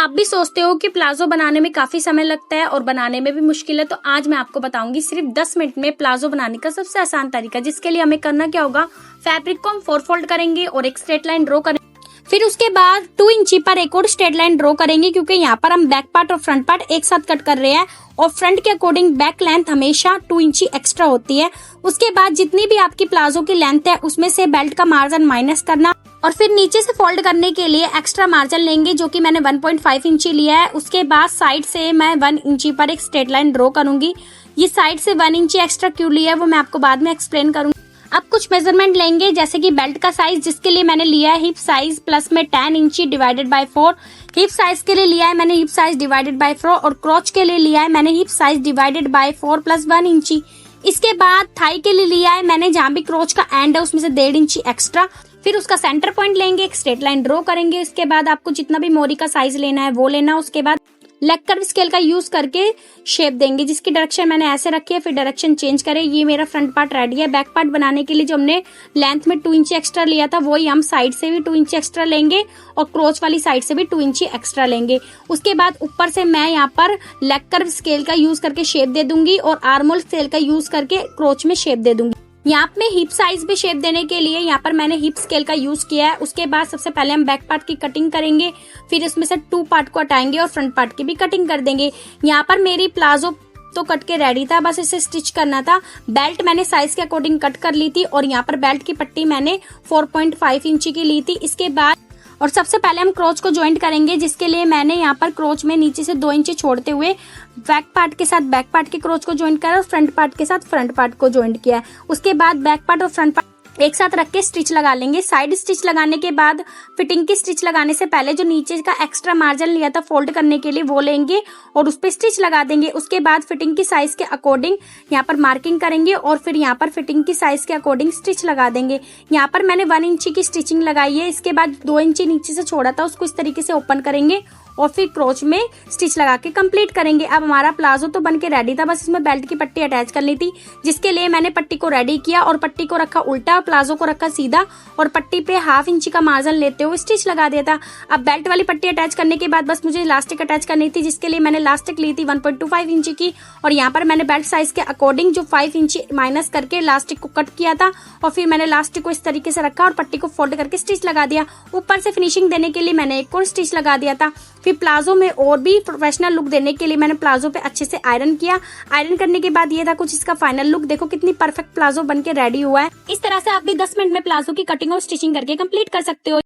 आप भी सोचते हो कि प्लाजो बनाने में काफी समय लगता है और बनाने में भी मुश्किल है, तो आज मैं आपको बताऊंगी सिर्फ 10 मिनट में प्लाजो बनाने का सबसे आसान तरीका। जिसके लिए हमें करना क्या होगा, फैब्रिक को हम 4 फोल्ड करेंगे और एक स्ट्रेट लाइन ड्रॉ करेंगे। फिर उसके बाद 2 इंची पर एक और स्ट्रेट लाइन ड्रॉ करेंगे, क्योंकि यहाँ पर हम बैक पार्ट और फ्रंट पार्ट एक साथ कट कर रहे हैं और फ्रंट के अकॉर्डिंग बैक लेंथ हमेशा 2 इंची एक्स्ट्रा होती है। उसके बाद जितनी भी आपकी प्लाजो की लेंथ है उसमें से बेल्ट का मार्जिन माइनस करना और फिर नीचे से फोल्ड करने के लिए एक्स्ट्रा मार्जिन लेंगे, जो कि मैंने 1.5 इंची लिया है। उसके बाद साइड से मैं 1 इंची पर एक स्ट्रेट लाइन ड्रॉ करूंगी। ये साइड से 1 इंची एक्स्ट्रा क्यों लिया है वो मैं आपको बाद में एक्सप्लेन करूंगी। अब कुछ मेजरमेंट लेंगे, जैसे कि बेल्ट का साइज, जिसके लिए मैंने लिया है हिप साइज प्लस में 10 इंची डिवाइडेड बाय 4। हिप साइज के लिए लिया है मैंने हिप साइज डिवाइडेड बाय 4 और क्रोच के लिए लिया है मैंने hip size divided by 4 plus 1 इंची। इसके बाद थाई के लिए लिया है मैंने जहाँ भी क्रोच का एंड है उसमें से 1.5 इंची एक्स्ट्रा। फिर उसका सेंटर पॉइंट लेंगे, एक स्ट्रेट लाइन ड्रॉ करेंगे। उसके बाद आपको जितना भी मोरी का साइज लेना है वो लेना। उसके बाद लेग कर्व स्केल का यूज करके शेप देंगे, जिसकी डायरेक्शन मैंने ऐसे रखी है। फिर डायरेक्शन चेंज करें। ये मेरा फ्रंट पार्ट रेडी है। बैक पार्ट बनाने के लिए जो हमने लेंथ में 2 इंची एक्स्ट्रा लिया था वही हम साइड से भी 2 इंची एक्स्ट्रा लेंगे और क्रोच वाली साइड से भी 2 इंची एक्स्ट्रा लेंगे। उसके बाद ऊपर से मैं यहाँ पर लेग कर्व स्केल का यूज करके शेप दे दूंगी और आर्म होल स्केल का यूज करके क्रोच में शेप दे दूंगी। यहाँ पे हिप साइज पे शेप देने के लिए यहाँ पर मैंने हिप स्केल का यूज किया है। उसके बाद सबसे पहले हम बैक पार्ट की कटिंग करेंगे, फिर इसमें से 2 पार्ट को हटाएंगे और फ्रंट पार्ट की भी कटिंग कर देंगे। यहाँ पर मेरी प्लाजो तो कट के रेडी था, बस इसे स्टिच करना था। बेल्ट मैंने साइज के अकॉर्डिंग कट कर ली थी और यहाँ पर बेल्ट की पट्टी मैंने 4.5 इंची की ली थी। इसके बाद और सबसे पहले हम क्रोच को ज्वाइंट करेंगे, जिसके लिए मैंने यहाँ पर क्रोच में नीचे से 2 इंची छोड़ते हुए बैक पार्ट के साथ बैक पार्ट के क्रोच को ज्वाइंट करा और फ्रंट पार्ट के साथ फ्रंट पार्ट को ज्वाइंट किया है। उसके बाद बैक पार्ट और फ्रंट पार्ट एक साथ रख के स्टिच लगा लेंगे। साइड स्टिच लगाने के बाद फिटिंग की स्टिच लगाने से पहले जो नीचे का एक्स्ट्रा मार्जिन लिया था फोल्ड करने के लिए वो लेंगे और उस पे स्टिच लगा देंगे। उसके बाद फिटिंग की साइज के अकॉर्डिंग यहाँ पर मार्किंग करेंगे और फिर यहाँ पर फिटिंग की साइज के अकॉर्डिंग स्टिच लगा देंगे। यहाँ पर मैंने 1 इंची की स्टिचिंग लगाई है। इसके बाद 2 इंची नीचे से छोड़ा था उसको इस तरीके से ओपन करेंगे और फिर क्रोच में स्टिच लगा के कंप्लीट करेंगे। अब हमारा प्लाजो तो बनके रेडी था, बस इसमें बेल्ट की पट्टी अटैच करनी थी, जिसके लिए मैंने पट्टी को रेडी किया और पट्टी को रखा उल्टा, प्लाजो को रखा सीधा और पट्टी पे 1/2 इंची का मार्जिन लेते हुए स्टिच लगा दिया था। अब बेल्ट वाली पट्टी अटैच करने के बाद बस मुझे इलास्टिक अटैच करनी थी, जिसके लिए मैंने इलास्टिक ली थी 1.25 इंची की और यहाँ पर मैंने बेल्ट साइज के अकॉर्डिंग जो 5 इंची माइनस करके इलास्टिक को कट किया था और फिर मैंने इलास्टिक को इस तरीके से रखा और पट्टी को फोल्ड करके स्टिच लगा दिया। ऊपर से फिनिशिंग देने के लिए मैंने एक और स्टिच लगा दिया था। फिर प्लाजो में और भी प्रोफेशनल लुक देने के लिए मैंने प्लाजो पे अच्छे से आयरन किया। आयरन करने के बाद ये था कुछ इसका फाइनल लुक। देखो कितनी परफेक्ट प्लाजो बनके रेडी हुआ है। इस तरह से आप भी 10 मिनट में प्लाजो की कटिंग और स्टिचिंग करके कंप्लीट कर सकते हो।